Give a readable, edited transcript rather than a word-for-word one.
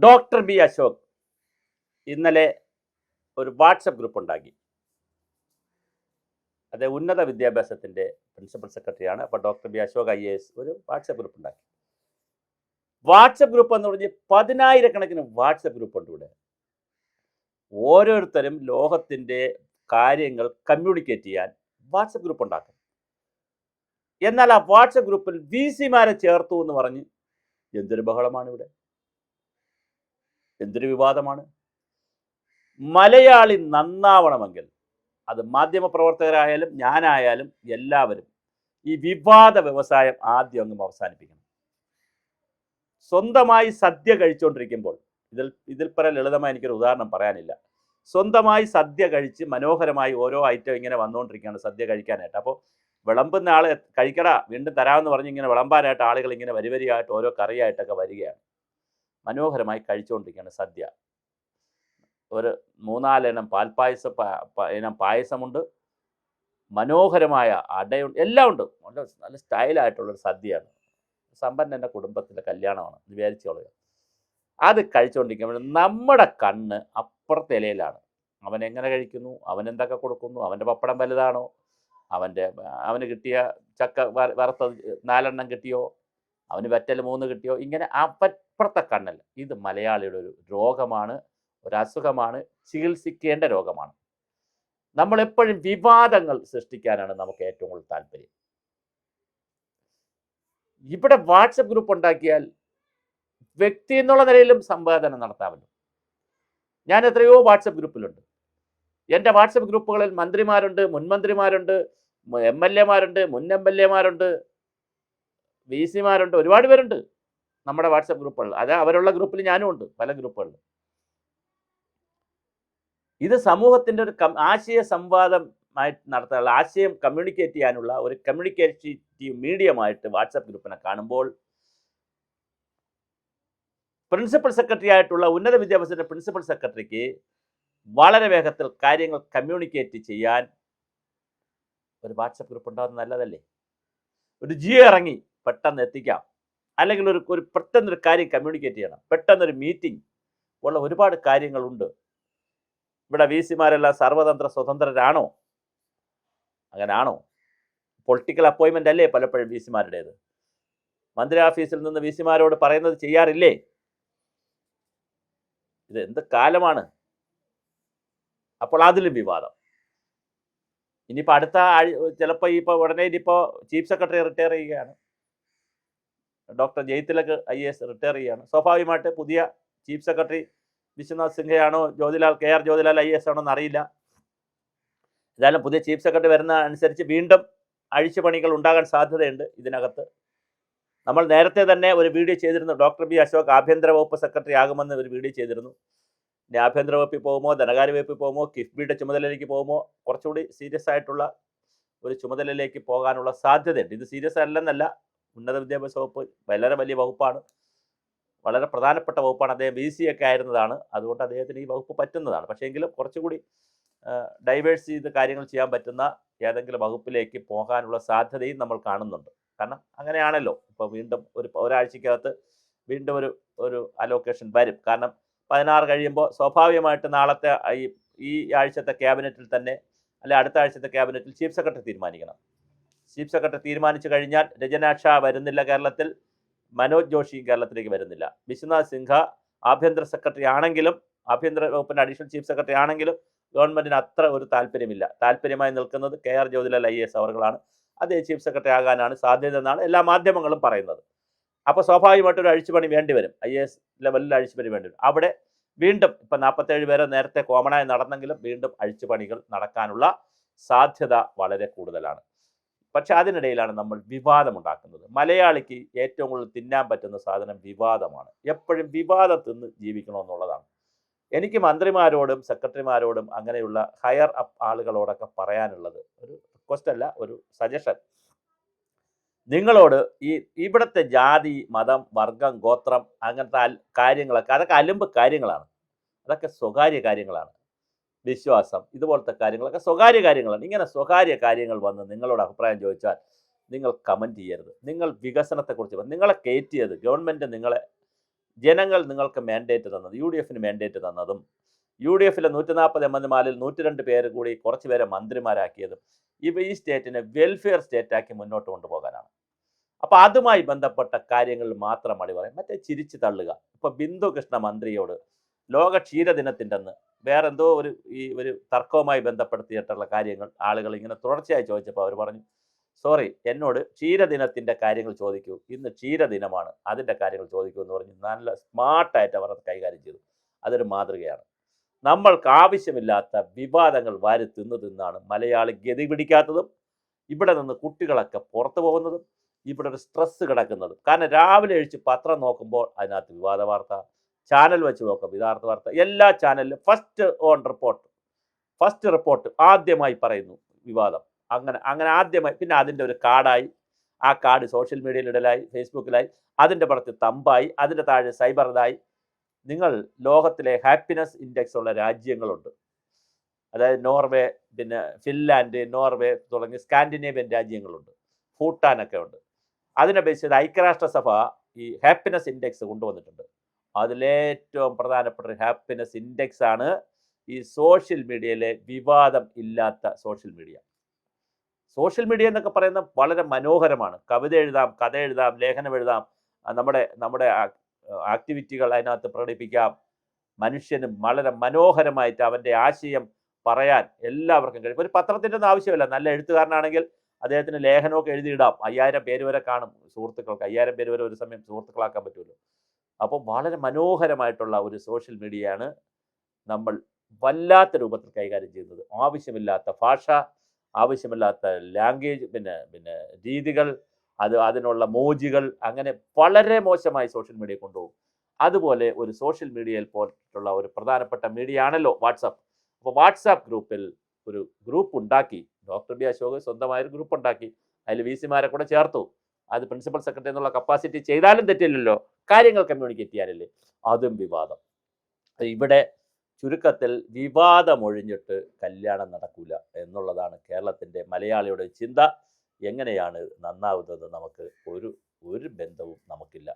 Doctor B Ashok ഇന്നലെ ഒരു WhatsApp group ഉണ്ടാക്കി. അത് ഉന്നത വിദ്യാഭ്യാസത്തിൻ്റെ പ്രിൻസിപ്പൽ സെക്രട്ടറിയാണ്. അപ്പോൾ ഡോക്ടർ ബി അശോക് IAS ഒരു വാട്സപ്പ് ഗ്രൂപ്പ് ഉണ്ടാക്കി. വാട്സപ്പ് ഗ്രൂപ്പ് എന്ന് പറഞ്ഞ് 10,000 വാട്സപ്പ് ഗ്രൂപ്പ് ഉണ്ട് ഇവിടെ. ഓരോരുത്തരും ലോകത്തിൻ്റെ കാര്യങ്ങൾ കമ്മ്യൂണിക്കേറ്റ് ചെയ്യാൻ വാട്സപ്പ് ഗ്രൂപ്പ് ഉണ്ടാക്കും. എന്നാൽ ആ വാട്സപ്പ് ഗ്രൂപ്പിൽ VC-മാരെ ചേർത്തു എന്ന് പറഞ്ഞ് എന്തൊരു ബഹളമാണ് ഇവിടെ, എന്തൊരു വിവാദമാണ്. മലയാളി നന്നാവണമെങ്കിൽ അത് മാധ്യമപ്രവർത്തകരായാലും ഞാനായാലും എല്ലാവരും ഈ വിവാദ വ്യവസായം ആദ്യം അങ്ങ് അവസാനിപ്പിക്കണം. സ്വന്തമായി സദ്യ കഴിച്ചുകൊണ്ടിരിക്കുമ്പോൾ ഇതിൽ പല ലളിതമായി എനിക്കൊരു ഉദാഹരണം പറയാനില്ല. സ്വന്തമായി സദ്യ കഴിച്ച് മനോഹരമായി ഓരോ ഐറ്റം ഇങ്ങനെ വന്നുകൊണ്ടിരിക്കുകയാണ് സദ്യ കഴിക്കാനായിട്ട്. അപ്പോൾ വിളമ്പുന്ന ആൾ കഴിക്കടാ വീണ്ടും തരാമെന്ന് പറഞ്ഞ് ഇങ്ങനെ വിളമ്പാനായിട്ട് ആളുകൾ ഇങ്ങനെ വരിവരിയായിട്ട് ഓരോ കറിയായിട്ടൊക്കെ വരികയാണ്. മനോഹരമായി കഴിച്ചുകൊണ്ടിരിക്കുകയാണ് സദ്യ. ഒരു 3-4 ഇനം ഇനം പായസമുണ്ട്, മനോഹരമായ അടയുണ്ട്, എല്ലാം ഉണ്ട്. നല്ല സ്റ്റൈലായിട്ടുള്ളൊരു സദ്യയാണ്. സമ്പന്നൻ്റെ കുടുംബത്തിൻ്റെ കല്യാണമാണ് വിചാരിച്ചോളുക. അത് കഴിച്ചുകൊണ്ടിരിക്കുമ്പോൾ നമ്മുടെ കണ്ണ് അപ്പുറത്തെ ഇലയിലാണ്. അവൻ എങ്ങനെ കഴിക്കുന്നു, അവൻ എന്തൊക്കെ കൊടുക്കുന്നു, അവൻ്റെ പപ്പടം വലുതാണോ, അവന് കിട്ടിയ ചക്ക വറുത്തത് 4 എണ്ണം കിട്ടിയോ, അവന് വെറ്റൽ 3 കിട്ടിയോ, ഇങ്ങനെ അപ്പുറത്തെ കണ്ണല്ല. ഇത് മലയാളിയുടെ ഒരു രോഗമാണ്, ഒരു അസുഖമാണ്, ചികിത്സിക്കേണ്ട രോഗമാണ്. നമ്മളെപ്പോഴും വിവാദങ്ങൾ സൃഷ്ടിക്കാനാണ് നമുക്ക് ഏറ്റവും കൂടുതൽ താല്പര്യം. ഇവിടെ വാട്സപ്പ് ഗ്രൂപ്പ് ഉണ്ടാക്കിയാൽ വ്യക്തി എന്നുള്ള നിലയിലും സംവാദനം നടത്താമല്ലോ. ഞാൻ എത്രയോ വാട്സപ്പ് ഗ്രൂപ്പിലുണ്ട്. എൻ്റെ വാട്സപ്പ് ഗ്രൂപ്പുകളിൽ മന്ത്രിമാരുണ്ട്, മുൻമന്ത്രിമാരുണ്ട്, MLA-മാരുണ്ട്, മുൻ MLA-മാരുണ്ട്, VC-മാരുണ്ട്, ഒരുപാട് പേരുണ്ട് നമ്മുടെ വാട്സപ്പ് ഗ്രൂപ്പുകളിൽ. അത് അവരുള്ള ഗ്രൂപ്പിൽ ഞാനും ഉണ്ട്, പല ഗ്രൂപ്പുകളിലും. ഇത് സമൂഹത്തിൻ്റെ ഒരു ആശയ സംവാദമായിട്ട് നടത്താനുള്ള, ആശയം കമ്മ്യൂണിക്കേറ്റ് ചെയ്യാനുള്ള ഒരു കമ്മ്യൂണിക്കേറ്റീവ് മീഡിയമായിട്ട് വാട്സപ്പ് ഗ്രൂപ്പിനെ കാണുമ്പോൾ പ്രിൻസിപ്പൽ സെക്രട്ടറി ആയിട്ടുള്ള ഉന്നത വിദ്യാഭ്യാസത്തിൻ്റെ പ്രിൻസിപ്പൽ സെക്രട്ടറിക്ക് വളരെ വേഗത്തിൽ കാര്യങ്ങൾ കമ്മ്യൂണിക്കേറ്റ് ചെയ്യാൻ ഒരു വാട്സപ്പ് ഗ്രൂപ്പ് ഉണ്ടാകുന്നത് നല്ലതല്ലേ? ഒരു ഇറങ്ങി പെട്ടെന്ന് എത്തിക്കാം, അല്ലെങ്കിൽ ഒരു പെട്ടെന്നൊരു കാര്യം കമ്മ്യൂണിക്കേറ്റ് ചെയ്യണം, പെട്ടെന്നൊരു മീറ്റിംഗ് ഉള്ള ഒരുപാട് കാര്യങ്ങളുണ്ട്. ഇവിടെ VC-മാരെല്ലാം സർവതന്ത്ര സ്വതന്ത്രരാണോ? അങ്ങനാണോ? പൊളിറ്റിക്കൽ അപ്പോയിൻമെൻ്റ് അല്ലേ പലപ്പോഴും VC-മാരുടേത്? മന്ത്രി ഓഫീസിൽ നിന്ന് VC-മാരോട് പറയുന്നത് ചെയ്യാറില്ലേ? ഇത് എന്ത് കാലമാണ്? അപ്പോൾ അതിലും വിവാദം. ഇനിയിപ്പോൾ അടുത്ത ചിലപ്പോൾ ഉടനെ ഇനിയിപ്പോൾ ചീഫ് സെക്രട്ടറി റിട്ടയർ ചെയ്യുകയാണ്. ഡോക്ടർ ജയ്തിലക് IAS റിട്ടയർ ചെയ്യുകയാണ്. സ്വാഭാവികമായിട്ട് പുതിയ ചീഫ് സെക്രട്ടറി വിശ്വനാഥ് സിൻഹയാണോ, KR ജ്യോതിലാൽ IAS ആണോ എന്നറിയില്ല. ഏതായാലും പുതിയ ചീഫ് സെക്രട്ടറി വരുന്ന അനുസരിച്ച് വീണ്ടും അഴിച്ചുപണികൾ ഉണ്ടാകാൻ സാധ്യതയുണ്ട്. ഇതിനകത്ത് നമ്മൾ നേരത്തെ തന്നെ ഒരു വീഡിയോ ചെയ്തിരുന്നു. ഡോക്ടർ ബി അശോക് ആഭ്യന്തര വകുപ്പ് സെക്രട്ടറി ആകുമെന്ന് ഒരു വീഡിയോ ചെയ്തിരുന്നു. ഇനി ആഭ്യന്തര വകുപ്പിൽ പോകുമോ, ധനകാര്യ വകുപ്പിൽ പോകുമോ, കിഫ്ബിയുടെ ചുമതലയിലേക്ക് പോകുമോ, കുറച്ചുകൂടി സീരിയസ് ആയിട്ടുള്ള ഒരു ചുമതലയിലേക്ക് പോകാനുള്ള സാധ്യതയുണ്ട്. ഇത് സീരിയസ് അല്ലെന്നല്ല, ഉന്നത വിദ്യാഭ്യാസ വകുപ്പ് വളരെ വലിയ വകുപ്പാണ്, വളരെ പ്രധാനപ്പെട്ട വകുപ്പാണ്. അദ്ദേഹം VC-ഒക്കെ ആയിരുന്നതാണ്, അതുകൊണ്ട് അദ്ദേഹത്തിന് ഈ വകുപ്പ് പറ്റുന്നതാണ്. പക്ഷേ എങ്കിലും കുറച്ചുകൂടി ഡൈവേഴ്സ് ചെയ്ത് കാര്യങ്ങൾ ചെയ്യാൻ പറ്റുന്ന ഏതെങ്കിലും വകുപ്പിലേക്ക് പോകാനുള്ള സാധ്യതയും നമ്മൾ കാണുന്നുണ്ട്. കാരണം അങ്ങനെയാണല്ലോ, ഇപ്പോൾ വീണ്ടും ഒരാഴ്ചക്കകത്ത് വീണ്ടും ഒരു അലോക്കേഷൻ വരും. കാരണം 16 കഴിയുമ്പോൾ സ്വാഭാവികമായിട്ട് നാളത്തെ ഈ ആഴ്ചത്തെ ക്യാബിനറ്റിൽ തന്നെ, അല്ലെ അടുത്ത ആഴ്ചത്തെ ക്യാബിനറ്റിൽ ചീഫ് സെക്രട്ടറി തീരുമാനിക്കണം. ചീഫ് സെക്രട്ടറി തീരുമാനിച്ചു കഴിഞ്ഞാൽ രജന ഷാ വരുന്നില്ല കേരളത്തിൽ, മനോജ് ജോഷി കേരളത്തിലേക്ക് വരുന്നില്ല. വിശ്വനാഥ് സിൻഹ ആഭ്യന്തര സെക്രട്ടറി ആണെങ്കിലും, ആഭ്യന്തര വകുപ്പിൻ്റെ അഡീഷണൽ ചീഫ് സെക്രട്ടറി ആണെങ്കിലും ഗവൺമെൻറ്റിന് അത്ര ഒരു താല്പര്യമില്ല. താല്പര്യമായി നിൽക്കുന്നത് KR ജ്യോതിലാൽ IAS അവർകളാണ്. അതേ ചീഫ് സെക്രട്ടറി ആകാനാണ് സാധ്യത എന്നാണ് എല്ലാ മാധ്യമങ്ങളും പറയുന്നത്. അപ്പോൾ സ്വാഭാവികമായിട്ടൊരു അഴിച്ചുപണി വേണ്ടി വരും, IAS ലെവലിൽ അഴിച്ചുപണി വേണ്ടി വരും. അവിടെ വീണ്ടും ഇപ്പം 47 പേരെ നേരത്തെ കോമണായി നടന്നെങ്കിലും വീണ്ടും അഴിച്ചുപണികൾ നടക്കാനുള്ള സാധ്യത വളരെ കൂടുതലാണ്. പക്ഷെ അതിനിടയിലാണ് നമ്മൾ വിവാദമുണ്ടാക്കുന്നത്. മലയാളിക്ക് ഏറ്റവും കൂടുതൽ തിന്നാൻ പറ്റുന്ന സാധനം വിവാദമാണ്. എപ്പോഴും വിവാദം തിന്ന് ജീവിക്കണമെന്നുള്ളതാണ്. എനിക്ക് മന്ത്രിമാരോടും സെക്രട്ടറിമാരോടും അങ്ങനെയുള്ള ഹയർ അപ്പ് ആളുകളോടൊക്കെ പറയാനുള്ളത് ഒരു റിക്വസ്റ്റ് അല്ല, ഒരു സജഷൻ. നിങ്ങളോട് ഇവിടുത്തെ ജാതി, മതം, വർഗം, ഗോത്രം, അങ്ങനത്തെ കാര്യങ്ങളൊക്കെ അതൊക്കെ അലുമ്പ് കാര്യങ്ങളാണ്, അതൊക്കെ സ്വകാര്യ കാര്യങ്ങളാണ്. വിശ്വാസം, ഇതുപോലത്തെ കാര്യങ്ങളൊക്കെ സ്വകാര്യ കാര്യങ്ങളാണ്. ഇങ്ങനെ സ്വകാര്യ കാര്യങ്ങൾ വന്ന് നിങ്ങളോട് അഭിപ്രായം ചോദിച്ചാൽ നിങ്ങൾ കമൻറ്റ് ചെയ്യരുത്. നിങ്ങൾ വികസനത്തെക്കുറിച്ച് നിങ്ങളെ കയറ്റിയത് ഗവൺമെൻറ്, നിങ്ങളെ ജനങ്ങൾ നിങ്ങൾക്ക് മാൻഡേറ്റ് തന്നത്, യു ഡി എഫിന് മാൻഡേറ്റ് തന്നതും യു ഡി എഫിലെ 140 എംഎൽഎമാരിൽ 102 പേര് കൂടി കുറച്ച് പേരെ മന്ത്രിമാരാക്കിയതും ഈ സ്റ്റേറ്റിനെ വെൽഫെയർ സ്റ്റേറ്റാക്കി മുന്നോട്ട് കൊണ്ടുപോകാനാണ്. അപ്പോൾ അതുമായി ബന്ധപ്പെട്ട കാര്യങ്ങളിൽ മാത്രം മടി പറയും, മറ്റേ ചിരിച്ചു തള്ളുക. ഇപ്പോൾ ബിന്ദു കൃഷ്ണ മന്ത്രിയോട് ലോക ക്ഷീരദിനത്തിൻ്റെ അന്ന് വേറെന്തോ ഒരു തർക്കവുമായി ബന്ധപ്പെടുത്തിയിട്ടുള്ള കാര്യങ്ങൾ ആളുകൾ ഇങ്ങനെ തുടർച്ചയായി ചോദിച്ചപ്പോൾ അവർ പറഞ്ഞു, സോറി, എന്നോട് ക്ഷീരദിനത്തിൻ്റെ കാര്യങ്ങൾ ചോദിക്കൂ, ഇന്ന് ക്ഷീരദിനമാണ്, അതിൻ്റെ കാര്യങ്ങൾ ചോദിക്കൂ എന്ന് പറഞ്ഞ് നല്ല സ്മാർട്ടായിട്ട് അവർ അത് കൈകാര്യം ചെയ്തു. അതൊരു മാതൃകയാണ്. നമ്മൾക്ക് ആവശ്യമില്ലാത്ത വിവാദങ്ങൾ വാരി തിന്നാണ് മലയാളി ഗതി പിടിക്കാത്തതും ഇവിടെ നിന്ന് കുട്ടികളൊക്കെ പുറത്തു പോകുന്നതും ഇവിടെ ഒരു സ്ട്രെസ് കിടക്കുന്നതും. കാരണം രാവിലെ എഴുതി പത്രം നോക്കുമ്പോൾ അതിനകത്ത് വിവാദ വാർത്ത, ചാനൽ വെച്ച് നോക്കാം യഥാർത്ഥ വാർത്ത, എല്ലാ ചാനലിലും ഫസ്റ്റ് റിപ്പോർട്ട് ആദ്യമായി പറയുന്നു വിവാദം. അങ്ങനെ ആദ്യമായി, പിന്നെ അതിൻ്റെ ഒരു കാർഡായി, ആ കാർഡ് സോഷ്യൽ മീഡിയയിൽ ഇടലായി, ഫേസ്ബുക്കിലായി, അതിൻ്റെ പുറത്ത് തമ്പായി, അതിൻ്റെ താഴെ സൈബറിലായി. നിങ്ങൾ ലോകത്തിലെ ഹാപ്പിനെസ് ഇൻഡെക്സ് ഉള്ള രാജ്യങ്ങളുണ്ട്, അതായത് നോർവേ, പിന്നെ ഫിൻലാൻഡ്, നോർവേ തുടങ്ങിയ സ്കാൻഡിനേവിയൻ രാജ്യങ്ങളുണ്ട്, ഭൂട്ടാനൊക്കെ ഉണ്ട്. അതിനെ ബേസ് ചെയ്ത് ഐക്യരാഷ്ട്രസഭ ഈ ഹാപ്പിനെസ് ഇൻഡെക്സ് കൊണ്ടുവന്നിട്ടുണ്ട്. അതിലേറ്റവും പ്രധാനപ്പെട്ട ഒരു ഹാപ്പിനെസ് ഇൻഡെക്സ് ആണ് ഈ സോഷ്യൽ മീഡിയയിലെ വിവാദം ഇല്ലാത്ത സോഷ്യൽ മീഡിയ. സോഷ്യൽ മീഡിയ എന്നൊക്കെ പറയുന്നത് വളരെ മനോഹരമാണ്. കവിത എഴുതാം, കഥ എഴുതാം, ലേഖനം എഴുതാം, നമ്മുടെ ആക്ടിവിറ്റികൾ അതിനകത്ത് പ്രകടിപ്പിക്കാം. മനുഷ്യന് വളരെ മനോഹരമായിട്ട് അവൻ്റെ ആശയം പറയാൻ എല്ലാവർക്കും കഴിയും. ഒരു പത്രത്തിൻ്റെ ഒന്നും ആവശ്യമില്ല. നല്ല എഴുത്തുകാരനാണെങ്കിൽ അദ്ദേഹത്തിന് ലേഖനമൊക്കെ എഴുതിയിടാം. 5000 പേര് വരെ കാണും സുഹൃത്തുക്കൾക്ക്. 5000 പേര് വരെ ഒരു സമയം സുഹൃത്തുക്കളാക്കാൻ പറ്റുമല്ലോ. അപ്പോൾ വളരെ മനോഹരമായിട്ടുള്ള ഒരു സോഷ്യൽ മീഡിയയാണ് നമ്മൾ വല്ലാത്ത രൂപത്തിൽ കൈകാര്യം ചെയ്യുന്നത്. ആവശ്യമില്ലാത്ത ഭാഷ, ആവശ്യമില്ലാത്ത ലാംഗ്വേജ്, പിന്നെ രീതികൾ, അതിനുള്ള മോജികൾ, അങ്ങനെ വളരെ മോശമായി സോഷ്യൽ മീഡിയ കൊണ്ടുപോകും. അതുപോലെ ഒരു സോഷ്യൽ മീഡിയയിൽ പോയിട്ടുള്ള ഒരു പ്രധാനപ്പെട്ട മീഡിയ ആണല്ലോ വാട്സാപ്പ്. അപ്പോൾ വാട്സാപ്പ് ഗ്രൂപ്പിൽ ഒരു ഗ്രൂപ്പ് ഉണ്ടാക്കി, ഡോക്ടർ ബി അശോക് സ്വന്തമായൊരു ഗ്രൂപ്പ് ഉണ്ടാക്കി, അതിൽ VC-മാരെ കൂടെ ചേർത്തു. അത് പ്രിൻസിപ്പൽ സെക്രട്ടറി എന്നുള്ള കപ്പാസിറ്റി ചെയ്താലും തെറ്റില്ലല്ലോ, കാര്യങ്ങൾ കമ്മ്യൂണിക്കേറ്റ് ചെയ്യാനല്ലേ. അതും വിവാദം. ഇവിടെ ചുരുക്കത്തിൽ വിവാദമൊഴിഞ്ഞിട്ട് കല്യാണം നടക്കൂല എന്നുള്ളതാണ് കേരളത്തിൻ്റെ മലയാളിയുടെ ചിന്ത. എങ്ങനെയാണ് നന്നാവുന്നത് നമുക്ക് ഒരു ബന്ധവും നമുക്കില്ല.